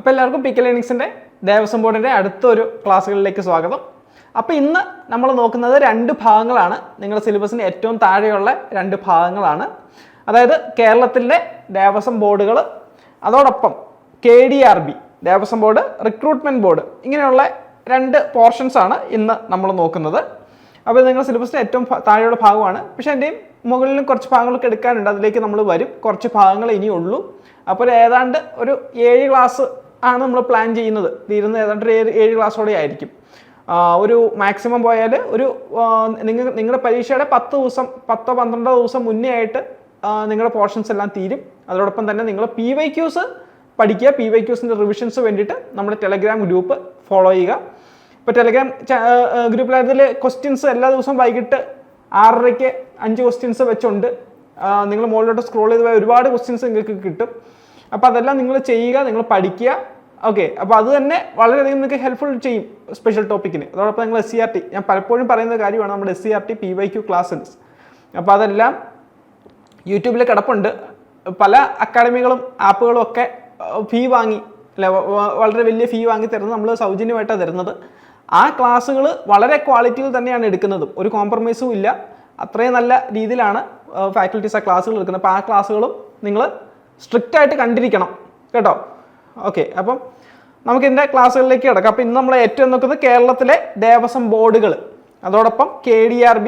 അപ്പോൾ എല്ലാവർക്കും P K ലേണിങ്സിൻ്റെ Devaswom ബോർഡിൻ്റെ അടുത്തൊരു ക്ലാസ്സുകളിലേക്ക് സ്വാഗതം. അപ്പോൾ ഇന്ന് നമ്മൾ നോക്കുന്നത് രണ്ട് ഭാഗങ്ങളാണ്. നിങ്ങളുടെ സിലബസിന് ഏറ്റവും താഴെയുള്ള രണ്ട് ഭാഗങ്ങളാണ്. അതായത് കേരളത്തിലെ ദേവസ്വം ബോർഡുകൾ, അതോടൊപ്പം KDRB Devaswom board, recruitment board, ഇങ്ങനെയുള്ള രണ്ട് പോർഷൻസാണ് ഇന്ന് നമ്മൾ നോക്കുന്നത്. അപ്പോൾ നിങ്ങളുടെ സിലബസിന് ഏറ്റവും താഴെയുള്ള ഭാഗമാണ്. പക്ഷേ എൻ്റെയും മുകളിലും കുറച്ച് ഭാഗങ്ങളൊക്കെ എടുക്കാനുണ്ട്, അതിലേക്ക് നമ്മൾ വരും. കുറച്ച് ഭാഗങ്ങൾ ഇനിയുള്ളൂ. അപ്പോൾ ഏതാണ്ട് ഒരു 7 ക്ലാസ് ആണ് നമ്മൾ പ്ലാൻ ചെയ്യുന്നത്. തീരുന്നത് ഏതാണ്ട് ഒരു 7 ക്ലാസ്സോടെ ആയിരിക്കും. ഒരു മാക്സിമം പോയാൽ ഒരു നിങ്ങളുടെ പരീക്ഷയുടെ 10-12 ദിവസം മുന്നേ ആയിട്ട് നിങ്ങളുടെ പോർഷൻസ് എല്ലാം തീരും. അതോടൊപ്പം തന്നെ നിങ്ങൾ PYQs പഠിക്കുക. PYQസിൻ്റെ റിവിഷൻസ് വേണ്ടിയിട്ട് നമ്മുടെ ടെലഗ്രാം ഗ്രൂപ്പ് ഫോളോ ചെയ്യുക. ഇപ്പോൾ ടെലഗ്രാം ഗ്രൂപ്പിൽ ക്വസ്റ്റ്യൻസ് എല്ലാ ദിവസവും വൈകിട്ട് 6:30 5 ക്വസ്റ്റ്യൻസ് വെച്ചുണ്ട്. നിങ്ങൾ മുകളിലോട്ട് സ്ക്രോൾ ചെയ്ത് പോയാൽ ഒരുപാട് ക്വസ്റ്റ്യൻസ് നിങ്ങൾക്ക് കിട്ടും. അപ്പോൾ അതെല്ലാം നിങ്ങൾ ചെയ്യുക, നിങ്ങൾ പഠിക്കുക. ഓക്കെ, അപ്പോൾ അത് തന്നെ വളരെയധികം നിങ്ങൾക്ക് ഹെൽപ്ഫുൾ ചെയ്യും സ്പെഷ്യൽ ടോപ്പിക്കിന്. അതോടൊപ്പം നിങ്ങൾ SCRT, ഞാൻ പലപ്പോഴും പറയുന്ന കാര്യമാണ് നമ്മുടെ SCRT PYQ ക്ലാസ്സസ്. അപ്പോൾ അതെല്ലാം യൂട്യൂബിൽ കിടപ്പുണ്ട്. പല അക്കാഡമികളും ആപ്പുകളും ഒക്കെ ഫീ വാങ്ങി, അല്ലെ, വളരെ വലിയ ഫീ വാങ്ങി തരുന്നത് നമ്മൾ സൗജന്യമായിട്ടാണ് തരുന്നത്. ആ ക്ലാസ്സുകൾ വളരെ ക്വാളിറ്റിയിൽ തന്നെയാണ് എടുക്കുന്നത്, ഒരു കോംപ്രമൈസും ഇല്ല. അത്രയും നല്ല രീതിയിലാണ് ഫാക്കൽറ്റീസ് ആ ക്ലാസ്സുകൾ എടുക്കുന്നത്. അപ്പോൾ ആ ക്ലാസ്സുകളും നിങ്ങൾ സ്ട്രിക്റ്റ് ആയിട്ട് കണ്ടിരിക്കണം കേട്ടോ. ഓക്കെ, അപ്പം നമുക്കിതിൻ്റെ ക്ലാസ്സുകളിലേക്ക് കിടക്കാം. അപ്പോൾ ഇന്ന് നമ്മൾ ഏറ്റവും നോക്കുന്നത് കേരളത്തിലെ ദേവസ്വം ബോർഡുകൾ, അതോടൊപ്പം KDRB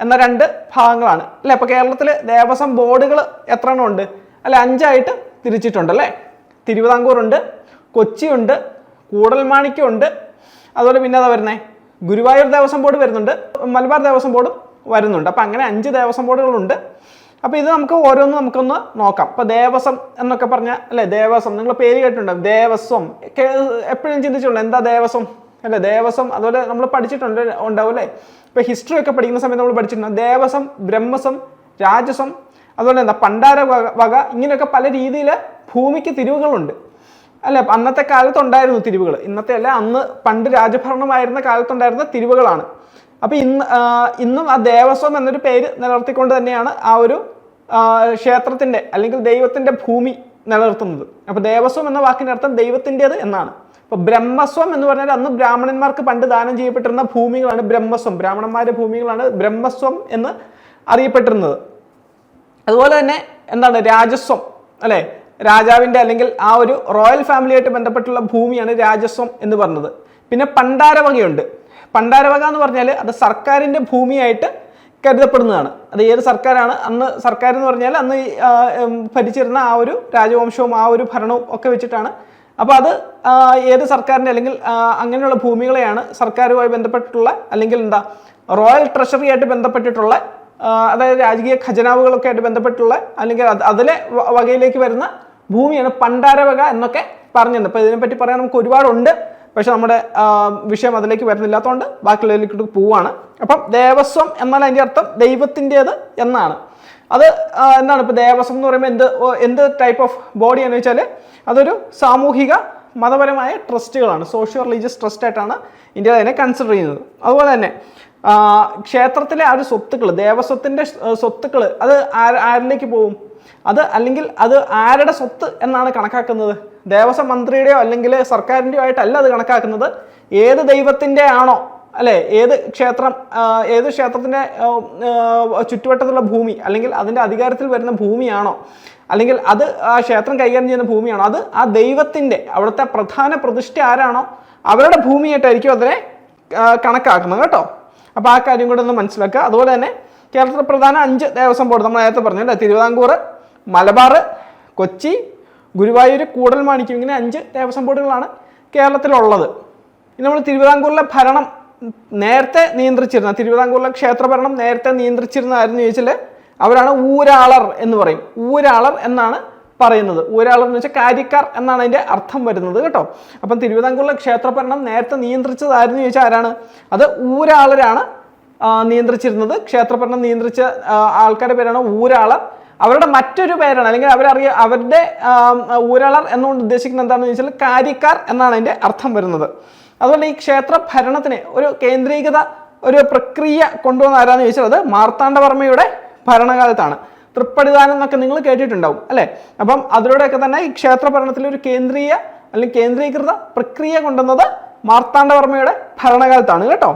എന്ന രണ്ട് ഭാഗങ്ങളാണ് അല്ലേ. അപ്പോൾ കേരളത്തിൽ ദേവസ്വം ബോർഡുകൾ എത്ര എണ്ണം ഉണ്ട് അല്ലെ? 5 ആയിട്ട് തിരിച്ചിട്ടുണ്ട് അല്ലേ. തിരുവിതാംകൂറുണ്ട്, കൊച്ചിയുണ്ട്, കൂടൽമാണിക്യമുണ്ട്, അതുപോലെ പിന്നെ അതാ വരുന്നത് ഗുരുവായൂർ ദേവസ്വം ബോർഡ് വരുന്നുണ്ട്, മലബാർ ദേവസ്വം ബോർഡും വരുന്നുണ്ട്. അപ്പോൾ അങ്ങനെ 5 ദേവസ്വം ബോർഡുകളുണ്ട്. അപ്പോൾ ഇത് നമുക്ക് ഓരോന്നും നമുക്കൊന്ന് നോക്കാം. ഇപ്പോൾ ദേവസ്വം എന്നൊക്കെ പറഞ്ഞാൽ അല്ലേ, ദേവസ്വം നിങ്ങൾ പേര് കേട്ടിട്ടുണ്ടാവും. ദേവസ്വം എപ്പോഴും ചിന്തിച്ചുള്ളൂ എന്താ ദേവസ്വം അല്ലേ. ദേവസ്വം അതുപോലെ നമ്മൾ ഉണ്ടാവും അല്ലേ. ഇപ്പോൾ ഹിസ്റ്ററി ഒക്കെ പഠിക്കുന്ന സമയത്ത് നമ്മൾ പഠിച്ചിട്ടുണ്ട് ദേവസ്വം, ബ്രഹ്മസ്വം, രാജസ്വം, അതുപോലെ എന്താ പണ്ടാര വക, ഇങ്ങനെയൊക്കെ പല രീതിയിൽ ഭൂമിക്ക് തിരിവുകളുണ്ട് അല്ലേ. അന്നത്തെ കാലത്തുണ്ടായിരുന്നു തിരിവുകൾ, ഇന്നത്തെ അല്ല, അന്ന് പണ്ട് രാജഭരണമായിരുന്ന കാലത്തുണ്ടായിരുന്ന തിരിവുകളാണ്. അപ്പോൾ ഇന്നും ആ ദേവസ്വം എന്നൊരു പേര് നിലനിർത്തിക്കൊണ്ട് തന്നെയാണ് ആ ഒരു ക്ഷേത്രത്തിൻ്റെ അല്ലെങ്കിൽ ദൈവത്തിൻ്റെ ഭൂമി നിലനിർത്തുന്നത്. അപ്പോൾ ദേവസ്വം എന്ന വാക്കിൻ്റെ അർത്ഥം ദൈവത്തിൻ്റേത് എന്നാണ്. അപ്പോൾ ബ്രഹ്മസ്വം എന്ന് പറഞ്ഞാൽ അന്ന് ബ്രാഹ്മണന്മാർക്ക് പണ്ട് ദാനം ചെയ്യപ്പെട്ടിരുന്ന ഭൂമികളാണ് ബ്രഹ്മസ്വം, ബ്രാഹ്മണന്മാരുടെ ഭൂമികളാണ് ബ്രഹ്മസ്വം എന്ന് അറിയപ്പെട്ടിരുന്നത്. അതുപോലെ തന്നെ എന്താണ് രാജസ്വം അല്ലേ, രാജാവിൻ്റെ അല്ലെങ്കിൽ ആ ഒരു റോയൽ ഫാമിലിയായിട്ട് ബന്ധപ്പെട്ടുള്ള ഭൂമിയാണ് രാജസ്വം എന്ന് പറഞ്ഞത്. പിന്നെ പണ്ടാരവകയുണ്ട്. പണ്ടാരവക എന്ന് പറഞ്ഞാൽ അത് സർക്കാരിൻ്റെ ഭൂമിയായിട്ട് കരുതപ്പെടുന്നതാണ്. അത് ഏത് സർക്കാരാണ് അന്ന്, സർക്കാർ എന്ന് പറഞ്ഞാൽ അന്ന് ഭരിച്ചിരുന്ന ആ ഒരു രാജവംശവും ആ ഒരു ഭരണവും ഒക്കെ വെച്ചിട്ടാണ്. അപ്പോൾ അത് ഏത് സർക്കാരിൻ്റെ അല്ലെങ്കിൽ അങ്ങനെയുള്ള ഭൂമികളെയാണ് സർക്കാരുമായി ബന്ധപ്പെട്ടിട്ടുള്ള അല്ലെങ്കിൽ എന്താ റോയൽ ട്രഷറി ആയിട്ട് ബന്ധപ്പെട്ടിട്ടുള്ള, അതായത് രാജകീയ ഖജനാവുകളൊക്കെ ആയിട്ട് ബന്ധപ്പെട്ടുള്ള അല്ലെങ്കിൽ അതിലെ വകയിലേക്ക് വരുന്ന ഭൂമിയാണ് പണ്ടാരവക എന്നൊക്കെ പറഞ്ഞിട്ടുണ്ട്. അപ്പോൾ ഇതിനെപ്പറ്റി പറയാൻ നമുക്ക് ഒരുപാടുണ്ട്, പക്ഷെ നമ്മുടെ വിഷയം അതിലേക്ക് വരുന്നില്ലാത്തതുകൊണ്ട് ബാക്കിയുള്ളതിലേക്ക് പോവാണ്. അപ്പം ദേവസ്വം എന്നാൽ അതിൻ്റെ അർത്ഥം ദൈവത്തിൻ്റേത് എന്നാണ്. അത് എന്താണ് ഇപ്പോൾ ദേവസ്വം എന്ന് പറയുമ്പോൾ എന്ത് ടൈപ്പ് ഓഫ് ബോഡിയാണെന്ന് വെച്ചാൽ അതൊരു സാമൂഹിക മതപരമായ ട്രസ്റ്റുകളാണ്, സോഷ്യോ റിലീജിയസ് ട്രസ്റ്റ് ആയിട്ടാണ് ഇന്ത്യ അതിനെ കൺസിഡർ ചെയ്യുന്നത്. അതുപോലെ തന്നെ ക്ഷേത്രത്തിലെ ആ ഒരു സ്വത്തുക്കൾ, ദേവസ്വത്തിൻ്റെ സ്വത്തുക്കൾ, അത് ആരിലേക്ക് പോകും, അത് അല്ലെങ്കിൽ അത് ആരുടെ സ്വത്ത് എന്നാണ് കണക്കാക്കുന്നത്? ദേവസ്വം മന്ത്രിയുടെയോ അല്ലെങ്കിൽ സർക്കാരിൻ്റെയോ ആയിട്ടല്ല അത് കണക്കാക്കുന്നത്. ഏത് ദൈവത്തിൻ്റെ ആണോ അല്ലേ, ഏത് ക്ഷേത്രത്തിൻ്റെ ചുറ്റുവട്ടത്തുള്ള ഭൂമി അല്ലെങ്കിൽ അതിൻ്റെ അധികാരത്തിൽ വരുന്ന ഭൂമിയാണോ, അല്ലെങ്കിൽ അത് ആ ക്ഷേത്രം കൈകാര്യം ചെയ്യുന്ന ഭൂമിയാണോ, അത് ആ ദൈവത്തിൻ്റെ അവിടുത്തെ പ്രധാന പ്രതിഷ്ഠ ആരാണോ അവരുടെ ഭൂമിയായിട്ടായിരിക്കും അതിനെ കണക്കാക്കുന്നത് കേട്ടോ. അപ്പോൾ ആ കാര്യം കൂടെ ഒന്ന് മനസ്സിലാക്കുക. അതുപോലെ തന്നെ കേരളത്തിലെ പ്രധാന 5 ദേവസ്വം ബോർഡ് നമ്മൾ നേരത്തെ പറഞ്ഞു അല്ലേ. തിരുവിതാംകൂർ, മലബാർ, കൊച്ചി, ഗുരുവായൂർ, കൂടൽമാണിക്യം, ഇങ്ങനെ 5 ദേവസ്വം ബോർഡുകളാണ് കേരളത്തിലുള്ളത്. ഇനി നമ്മൾ തിരുവിതാംകൂറിലെ ഭരണം നേരത്തെ നിയന്ത്രിച്ചിരുന്ന, തിരുവിതാംകൂറിലെ ക്ഷേത്രഭരണം നേരത്തെ നിയന്ത്രിച്ചിരുന്നതായിരുന്നു ചോദിച്ചാൽ അവരാണ് ഊരാളർ എന്ന് പറയും. ഊരാളർ എന്നാണ് പറയുന്നത്. ഊരാളർ എന്ന് വെച്ചാൽ കാര്യക്കാർ എന്നാണ് അതിൻ്റെ അർത്ഥം വരുന്നത് കേട്ടോ. അപ്പം തിരുവിതാംകൂറിലെ ക്ഷേത്രഭരണം നേരത്തെ നിയന്ത്രിച്ചതായിരുന്നു ചോദിച്ചാൽ ആരാണ്? അത് ഊരാളരാണ് നിയന്ത്രിച്ചിരുന്നത്. ക്ഷേത്രഭരണം നിയന്ത്രിച്ച ആൾക്കാരുടെ പേരാണ് ഊരാളർ. അവരുടെ മറ്റൊരു പേരാണ് അല്ലെങ്കിൽ അവരുടെ ഊരാളർ എന്നുകൊണ്ട് ഉദ്ദേശിക്കുന്നത് എന്താണെന്ന് ചോദിച്ചാൽ കാര്യക്കാർ എന്നാണ് അതിൻ്റെ അർത്ഥം വരുന്നത്. അതുപോലെ ഈ ക്ഷേത്ര ഭരണത്തിന് ഒരു കേന്ദ്രീകൃത ഒരു പ്രക്രിയ കൊണ്ടുവന്ന ആരാന്ന് ചോദിച്ചാൽ അത് മാർത്താണ്ഡവർമ്മയുടെ ഭരണകാലത്താണ്. തൃപ്പടിദാനം എന്നൊക്കെ നിങ്ങൾ കേട്ടിട്ടുണ്ടാവും അല്ലേ. അപ്പം അതിലൂടെയൊക്കെ തന്നെ ഈ ക്ഷേത്ര ഭരണത്തിൽ ഒരു കേന്ദ്രീയ അല്ലെങ്കിൽ കേന്ദ്രീകൃത പ്രക്രിയ കൊണ്ടുവന്നത് മാർത്താണ്ഡവർമ്മയുടെ ഭരണകാലത്താണ് കേട്ടോ.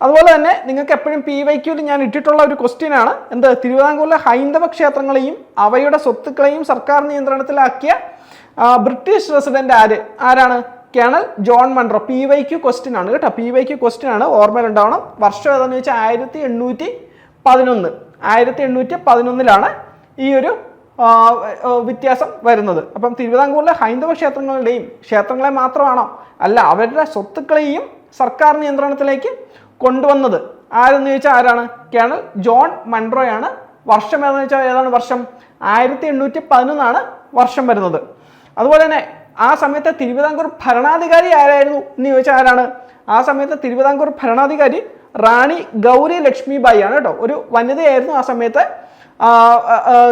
അതുപോലെ തന്നെ നിങ്ങൾക്ക് എപ്പോഴും PYQയിൽ ഞാൻ ഇട്ടിട്ടുള്ള ഒരു ക്വസ്റ്റ്യൻ ആണ് എന്ത്, തിരുവിതാംകൂറിലെ ഹൈന്ദവ ക്ഷേത്രങ്ങളെയും അവയുടെ സ്വത്തുക്കളെയും സർക്കാർ നിയന്ത്രണത്തിലാക്കിയ ബ്രിട്ടീഷ് റെസിഡന്റ് ആരാണ്? Colonel John Munro. PYQ question ആണ് കേട്ടോ, PYQ ക്വസ്റ്റ്യൻ ആണ്, ഓർമ്മയിലുണ്ടാവണം. വർഷം ഏതാണെന്ന് വെച്ചാൽ 1811. 1811 ഈ ഒരു വ്യത്യാസം വരുന്നത്. അപ്പം തിരുവിതാംകൂറിലെ ഹൈന്ദവ ക്ഷേത്രങ്ങളെ മാത്രമാണോ? അല്ല, അവരുടെ സ്വത്തുക്കളെയും സർക്കാർ നിയന്ത്രണത്തിലേക്ക് കൊണ്ടുവന്നത് ആരെന്ന് ചോദിച്ചാൽ ആരാണ്? കേണൽ ജോൺ മൺട്രോയാണ്. വർഷം ഏതാണെന്ന് വെച്ചാൽ ഏതാണ് വർഷം? 1811 വർഷം വരുന്നത്. അതുപോലെ തന്നെ ആ സമയത്തെ തിരുവിതാംകൂർ ഭരണാധികാരി ആരായിരുന്നു എന്ന് ചോദിച്ചാൽ ആരാണ്? ആ സമയത്ത് തിരുവിതാംകൂർ ഭരണാധികാരി റാണി ഗൗരി ലക്ഷ്മിബായി ആണ് കേട്ടോ. ഒരു വനിതയായിരുന്നു ആ സമയത്ത്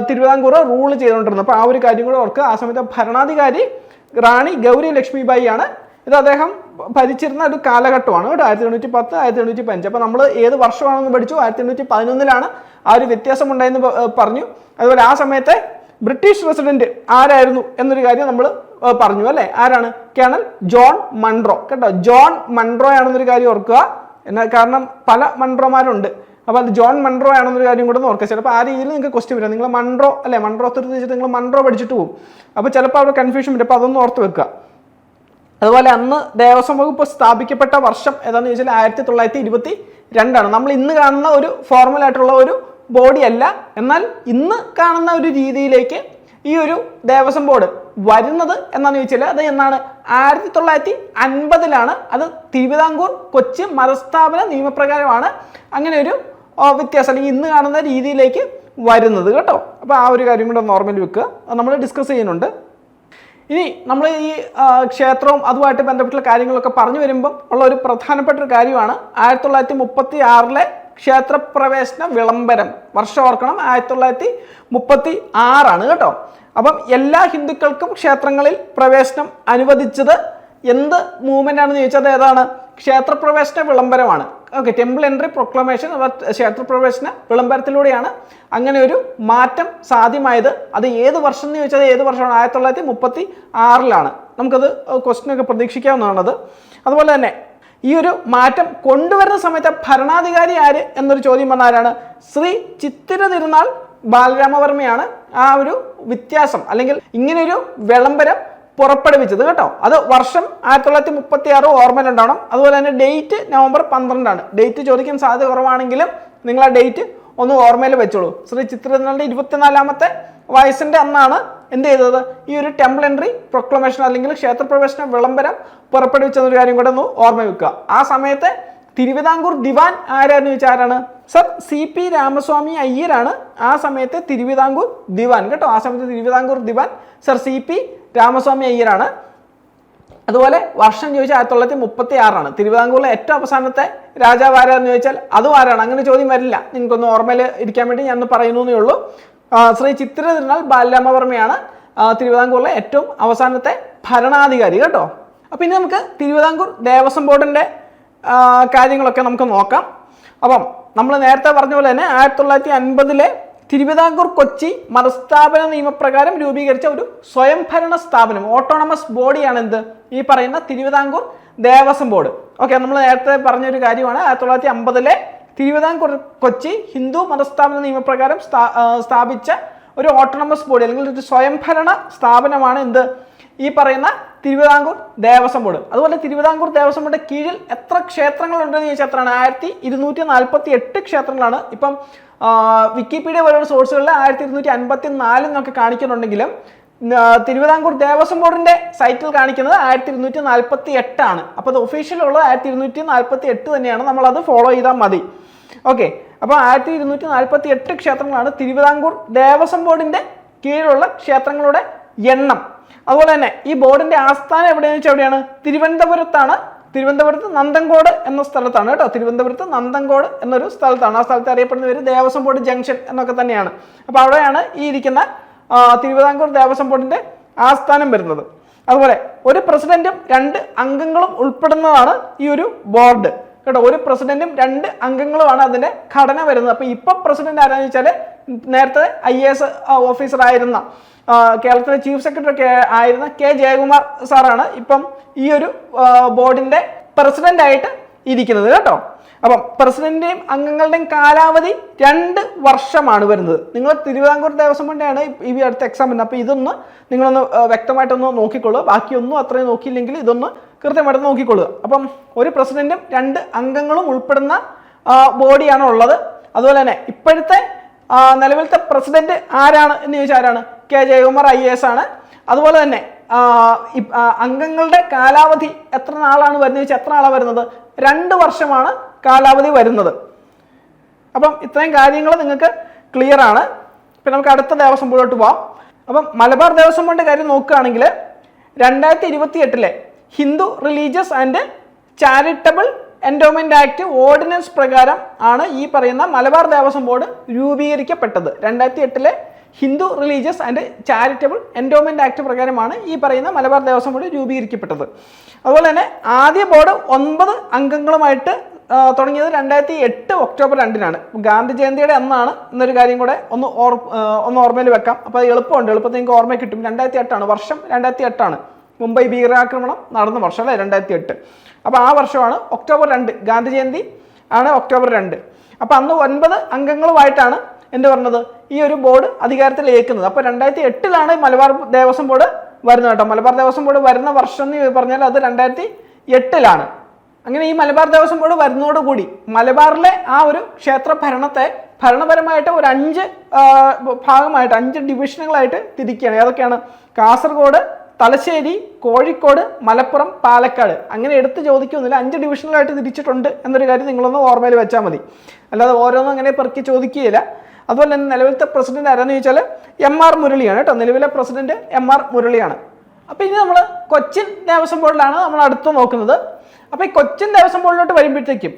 തിരുവിതാംകൂർ റൂൾ ചെയ്തുകൊണ്ടിരുന്നത്. അപ്പോൾ ആ ഒരു കാര്യം കൂടെ ഓർക്കുക. ആ സമയത്തെ ഭരണാധികാരി റാണി ഗൗരി ലക്ഷ്മിബായി ആണ്. ഇത് അദ്ദേഹം ഭരിച്ചിരുന്ന ഒരു കാലഘട്ടമാണ് കേട്ടോ, 1810 1815. അപ്പോൾ നമ്മൾ ഏത് വർഷമാണെന്ന് പഠിച്ചു? 1811 ആ ഒരു വ്യത്യാസം ഉണ്ടായെന്ന് പറഞ്ഞു. അതുപോലെ ആ സമയത്തെ ബ്രിട്ടീഷ് റെസിഡന്റ് ആരായിരുന്നു എന്നൊരു കാര്യം നമ്മൾ പറഞ്ഞു അല്ലേ? ആരാണ്? കേണൽ ജോൺ മൺട്രോ കേട്ടോ. ജോൺ മൺട്രോ ആണെന്നൊരു കാര്യം ഓർക്കുക. എന്നാൽ കാരണം പല മൺട്രോമാരുണ്ട്. അപ്പോൾ അത് ജോൺ മൺട്രോ ആണെന്നൊരു കാര്യം കൂടെ ഓർക്കുക. ചിലപ്പോൾ ആ രീതിയിൽ നിങ്ങൾക്ക് ക്വസ്റ്റ്യൻ വരാം. നിങ്ങൾ മൺട്രോ അല്ലേ, മൺട്രോ വെച്ചിട്ട് നിങ്ങൾ മൺട്രോ പഠിച്ചിട്ട് പോകും. അപ്പോൾ ചിലപ്പോൾ അവിടെ കൺഫ്യൂഷൻ വരും. അപ്പോൾ അതൊന്ന് ഓർത്ത് വെക്കുക. അതുപോലെ അന്ന് ദേവസ്വം വകുപ്പ് സ്ഥാപിക്കപ്പെട്ട വർഷം ഏതാണെന്ന് ചോദിച്ചാൽ 1922. നമ്മൾ ഇന്ന് കാണുന്ന ഒരു ഫോർമൽ ആയിട്ടുള്ള ഒരു ബോഡി അല്ല, എന്നാൽ ഇന്ന് കാണുന്ന ഒരു രീതിയിലേക്ക് ഈ ഒരു ദേവസ്വം ബോർഡ് വരുന്നത് എന്നാന്ന് ചോദിച്ചാൽ അത് എന്നാണ്? 1950. അത് തിരുവിതാംകൂർ കൊച്ചി മതസ്ഥാപന നിയമപ്രകാരമാണ് അങ്ങനെ ഒരു വ്യത്യാസം അല്ലെങ്കിൽ ഇന്ന് കാണുന്ന രീതിയിലേക്ക് വരുന്നത് കേട്ടോ. അപ്പോൾ ആ ഒരു കാര്യം കൂടെ നോർമലി വെക്കുക, നമ്മൾ ഡിസ്കസ് ചെയ്യുന്നുണ്ട്. ഇനി നമ്മൾ ഈ ക്ഷേത്രവും അതുമായിട്ട് ബന്ധപ്പെട്ടുള്ള കാര്യങ്ങളൊക്കെ പറഞ്ഞു വരുമ്പം ഉള്ള ഒരു പ്രധാനപ്പെട്ട ഒരു കാര്യമാണ് 1936 ക്ഷേത്രപ്രവേശന വിളംബരം. വർഷം ഓർക്കണം, 1936 കേട്ടോ. അപ്പം എല്ലാ ഹിന്ദുക്കൾക്കും ക്ഷേത്രങ്ങളിൽ പ്രവേശനം അനുവദിച്ചത് എന്ത് മൂവ്മെന്റ് ആണെന്ന് ചോദിച്ചത് ഏതാണ്? ക്ഷേത്രപ്രവേശന വിളംബരമാണ്. ഓക്കെ, ടെമ്പിൾ എൻട്രി പ്രൊക്ലമേഷൻ അഥവാ ക്ഷേത്രപ്രവേശന വിളംബരത്തിലൂടെയാണ് അങ്ങനെ ഒരു മാറ്റം സാധ്യമായത്. അത് ഏത് വർഷം എന്ന് ചോദിച്ചാൽ ഏത് വർഷമാണ്? 1936 നമുക്കത് ക്വസ്റ്റ്യൻ ഒക്കെ പ്രതീക്ഷിക്കാവുന്നതാണത്. അതുപോലെ തന്നെ ഈ ഒരു മാറ്റം കൊണ്ടുവരുന്ന സമയത്ത് ഭരണാധികാരി ആര് എന്നൊരു ചോദ്യം വന്ന ആരാണ്? ശ്രീ ചിത്തിര തിരുനാൾ ബാലരാമവർമ്മയാണ് ആ ഒരു വ്യത്യാസം അല്ലെങ്കിൽ ഇങ്ങനെയൊരു വിളംബരം പുറപ്പെടുവിച്ചത് കേട്ടോ. അത് വർഷം 1936 ഓർമ്മയിലുണ്ടാവണം. അതുപോലെ തന്നെ ഡേറ്റ് നവംബർ 12. ഡേറ്റ് ചോദിക്കാൻ സാധ്യത കുറവാണെങ്കിലും നിങ്ങൾ ആ ഡേറ്റ് ഒന്ന് ഓർമ്മയിൽ വെച്ചോളൂ. ശ്രീ ചിത്രനാളിന്റെ 24ാമത്തെ വയസ്സിന്റെ അന്നാണ് എന്ത് ചെയ്തത്? ഈ ഒരു ടെമ്പിൾ എൻട്രി പ്രൊക്ലമേഷൻ അല്ലെങ്കിൽ ക്ഷേത്രപ്രവേശന വിളംബരം പുറപ്പെടുവിച്ചെന്നൊരു കാര്യം കൂടെ ഒന്ന് ഓർമ്മ വെക്കുക. ആ സമയത്ത് തിരുവിതാംകൂർ ദിവാൻ ആരാന്ന് ചോദിച്ചാൽ ആരാണ്? സർ CP രാമസ്വാമി അയ്യരാണ് ആ സമയത്തെ തിരുവിതാംകൂർ ദിവാൻ കേട്ടോ. ആ സമയത്ത് തിരുവിതാംകൂർ ദിവാൻ സർ CP രാമസ്വാമി അയ്യരാണ്. അതുപോലെ വർഷം ചോദിച്ചാൽ 1936. തിരുവിതാംകൂറിലെ ഏറ്റവും അവസാനത്തെ രാജാവ് ആരാന്ന് ചോദിച്ചാൽ അതും ആരാണ്? അങ്ങനെ ചോദ്യം വരില്ല, നിങ്ങൾക്കൊന്ന് ഓർമ്മയിൽ ഇരിക്കാൻ വേണ്ടി ഞാൻ പറയുന്നേ ഉള്ളൂ. ശ്രീ ചിത്തിര തിരുനാൾ ബാലരാമവർമ്മയാണ് തിരുവിതാംകൂറിലെ ഏറ്റവും അവസാനത്തെ ഭരണാധികാരി കേട്ടോ. അപ്പം ഇനി നമുക്ക് തിരുവിതാംകൂർ ദേവസ്വം ബോർഡിന്റെ കാര്യങ്ങളൊക്കെ നമുക്ക് നോക്കാം. അപ്പം നമ്മൾ നേരത്തെ പറഞ്ഞ പോലെ തന്നെ 1950 തിരുവിതാംകൂർ കൊച്ചി മതസ്ഥാപന നിയമപ്രകാരം രൂപീകരിച്ച ഒരു സ്വയംഭരണ സ്ഥാപനം, ഓട്ടോണമസ് ബോഡിയാണ് എന്ത്? ഈ പറയുന്ന തിരുവിതാംകൂർ ദേവസ്വം ബോർഡ്. ഓക്കെ, നമ്മൾ നേരത്തെ പറഞ്ഞൊരു കാര്യമാണ്. 1950 തിരുവിതാംകൂർ കൊച്ചി ഹിന്ദു മതസ്ഥാപന നിയമപ്രകാരം സ്ഥാപിച്ച ഒരു ഓട്ടോണമസ് ബോഡി അല്ലെങ്കിൽ ഒരു സ്വയംഭരണ സ്ഥാപനമാണ് എന്ത്? ഈ പറയുന്ന തിരുവിതാംകൂർ ദേവസ്വം ബോർഡ്. അതുപോലെ തിരുവിതാംകൂർ ദേവസ്വം ബോർഡിന്റെ കീഴിൽ എത്ര ക്ഷേത്രങ്ങൾ ഉണ്ടെന്ന് ചോദിച്ചാൽ എത്രയാണ്? 1248 ക്ഷേത്രങ്ങളാണ്. ഇപ്പം വിക്കിപീഡിയ പോലുള്ള സോഴ്സുകളിൽ 1254 എന്നൊക്കെ കാണിക്കുന്നുണ്ടെങ്കിലും തിരുവിതാംകൂർ ദേവസ്വം ബോർഡിന്റെ സൈറ്റിൽ കാണിക്കുന്നത് 1248 ആണ്. അപ്പോൾ അത് ഒഫീഷ്യൽ ഉള്ളത് 1248 തന്നെയാണ്. നമ്മളത് ഫോളോ ചെയ്താൽ മതി. ഓക്കെ, അപ്പോൾ 1248 ക്ഷേത്രങ്ങളാണ് തിരുവിതാംകൂർ ദേവസ്വം ബോർഡിന്റെ കീഴിലുള്ള ക്ഷേത്രങ്ങളുടെ എണ്ണം. അതുപോലെ തന്നെ ഈ ബോർഡിന്റെ ആസ്ഥാനം എവിടെയാണെന്ന് വെച്ചാൽ എവിടെയാണ്? തിരുവനന്തപുരത്താണ്. തിരുവനന്തപുരത്ത് നന്തൻകോട് എന്ന സ്ഥലത്താണ് കേട്ടോ. തിരുവനന്തപുരത്ത് നന്തൻകോട് എന്നൊരു സ്ഥലത്താണ്. ആ സ്ഥലത്ത് അറിയപ്പെടുന്ന പേര് ദേവസ്വം ബോർഡ് ജംഗ്ഷൻ എന്നൊക്കെ തന്നെയാണ്. അപ്പോൾ അവിടെയാണ് ഈ ഇരിക്കുന്ന തിരുവിതാംകൂർ ദേവസ്വം ബോർഡിന്റെ ആസ്ഥാനം വരുന്നത്. അതുപോലെ ഒരു പ്രസിഡന്റും 2 അംഗങ്ങളും ഉൾപ്പെടുന്നതാണ് ഈ ഒരു ബോർഡ്. കേട്ടോ. ഒരു പ്രസിഡന്റും 2 അംഗങ്ങളുമാണ് അതിന്റെ ഘടന വരുന്നത്. അപ്പൊ ഇപ്പൊ പ്രസിഡന്റ് ആരാന്ന് വെച്ചാൽ നേരത്തെ IAS ഓഫീസർ ആയിരുന്ന കേരളത്തിലെ ചീഫ് സെക്രട്ടറി ഒക്കെ ആയിരുന്ന K. ജയകുമാർ സാറാണ് ഇപ്പം ഈ ഒരു ബോർഡിന്റെ പ്രസിഡന്റ് ആയിട്ട് ഇരിക്കുന്നത് കേട്ടോ. അപ്പം പ്രസിഡന്റിന്റെയും അംഗങ്ങളുടെയും കാലാവധി 2 വർഷമാണ് വരുന്നത്. നിങ്ങൾ തിരുവിതാംകൂർ ദേവസ്വം ബോർഡിന്റെയാണ് ഈ അടുത്ത എക്സാം വരുന്നത്. അപ്പോൾ ഇതൊന്ന് നിങ്ങളൊന്ന് വ്യക്തമായിട്ടൊന്ന് നോക്കിക്കൊള്ളുക. ബാക്കിയൊന്നും അത്രയും നോക്കിയില്ലെങ്കിൽ ഇതൊന്ന് കൃത്യമായിട്ട് നോക്കിക്കൊള്ളുക. അപ്പം ഒരു പ്രസിഡന്റും 2 അംഗങ്ങളും ഉൾപ്പെടുന്ന ബോഡിയാണ് ഉള്ളത്. അതുപോലെ തന്നെ ഇപ്പോഴത്തെ നിലവിലത്തെ പ്രസിഡന്റ് ആരാണ് എന്ന് ചോദിച്ചാൽ ആരാണ്? K. ജയകുമാർ IAS ആണ്. അതുപോലെ തന്നെ അംഗങ്ങളുടെ കാലാവധി എത്ര നാളാണ് വരുന്നത് ചോദിച്ചാൽ എത്ര നാളാണ് വരുന്നത്? 2 വർഷമാണ് കാലാവധി വരുന്നത്. അപ്പം ഇത്രയും കാര്യങ്ങൾ നിങ്ങൾക്ക് ക്ലിയർ ആണ്. ഇപ്പം നമുക്ക് അടുത്ത ദേവസ്വം ബോർഡിലോട്ട് പോവാം. അപ്പം മലബാർ ദേവസ്വം ബോർഡിന്റെ കാര്യം നോക്കുകയാണെങ്കിൽ 2028 Hindu religious and charitable endowment act ordinance പ്രകാരം ആണ് ഈ പറയുന്ന മലബാർ ദേവസ്വം ബോർഡ് രൂപീകരിക്കപ്പെട്ടത്. 2008 Hindu religious and charitable endowment act പ്രകാരമാണ് ഈ പറയുന്ന മലബാർ ദേവസ്വം ബോർഡ് രൂപീകരിക്കപ്പെട്ടത്. അതുപോലെ തന്നെ ആദ്യ ബോർഡ് 9 അംഗങ്ങളുമായിട്ട് തുടങ്ങിയത് 2008 ഒക്ടോബർ 2-നാണ്. ഗാന്ധി ജയന്തിയുടെ അന്നാണ് എന്നൊരു കാര്യം കൂടെ ഒന്ന് ഓർമ്മയിൽ വെക്കാം. അപ്പോൾ അത് എളുപ്പത്തിൽ നിങ്ങൾക്ക് ഓർമ്മ കിട്ടും. 2008 വർഷം 2008 മുംബൈ ഭീകരാക്രമണം നടന്ന വർഷം അല്ലേ 2008. അപ്പോൾ ആ വർഷമാണ് ഒക്ടോബർ 2, ഗാന്ധി ജയന്തി ആണ് ഒക്ടോബർ 2. അപ്പോൾ അന്ന് 9 അംഗങ്ങളുമായിട്ടാണ് എന്ത് പറഞ്ഞത് ഈ ഒരു ബോർഡ് അധികാരത്തിൽ ഏൽക്കുന്നത്. അപ്പോൾ 2008 മലബാർ ദേവസ്വം ബോർഡ് വരുന്നത് കേട്ടോ. മലബാർ ദേവസ്വം ബോർഡ് വരുന്ന വർഷം എന്ന് പറഞ്ഞാൽ അത് 2008. അങ്ങനെ ഈ മലബാർ ദേവസ്വം ബോർഡ് വരുന്നതോടുകൂടി മലബാറിലെ ആ ഒരു ക്ഷേത്ര ഭരണത്തെ ഭരണപരമായിട്ട് ഒരു 5 ഭാഗമായിട്ട് 5 ഡിവിഷനുകളായിട്ട് തിരിക്കുകയാണ്. ഏതൊക്കെയാണ്? കാസർഗോഡ്, തലശ്ശേരി, കോഴിക്കോട്, മലപ്പുറം, പാലക്കാട്. അങ്ങനെ എടുത്ത് ചോദിക്കുന്നില്ല, 5 ഡിവിഷനുകളായിട്ട് തിരിച്ചിട്ടുണ്ട് എന്നൊരു കാര്യം നിങ്ങളൊന്ന് ഓർമ്മയിൽ വെച്ചാൽ മതി. അല്ലാതെ ഓരോന്നും അങ്ങനെ പെറുക്കി ചോദിക്കുകയില്ല. അതുപോലെ തന്നെ നിലവിലത്തെ പ്രസിഡന്റ് ആരാന്ന് ചോദിച്ചാൽ MR മുരളിയാണ് കേട്ടോ. നിലവിലെ പ്രസിഡന്റ് MR മുരളിയാണ്. അപ്പോൾ ഇനി നമ്മൾ കൊച്ചിൻ ദേവസ്വം ബോർഡിലാണ് നമ്മൾ അടുത്ത് നോക്കുന്നത്. അപ്പോൾ ഈ കൊച്ചിൻ ദേവസ്വം ബോർഡിലോട്ട് വരുമ്പോഴത്തേക്കും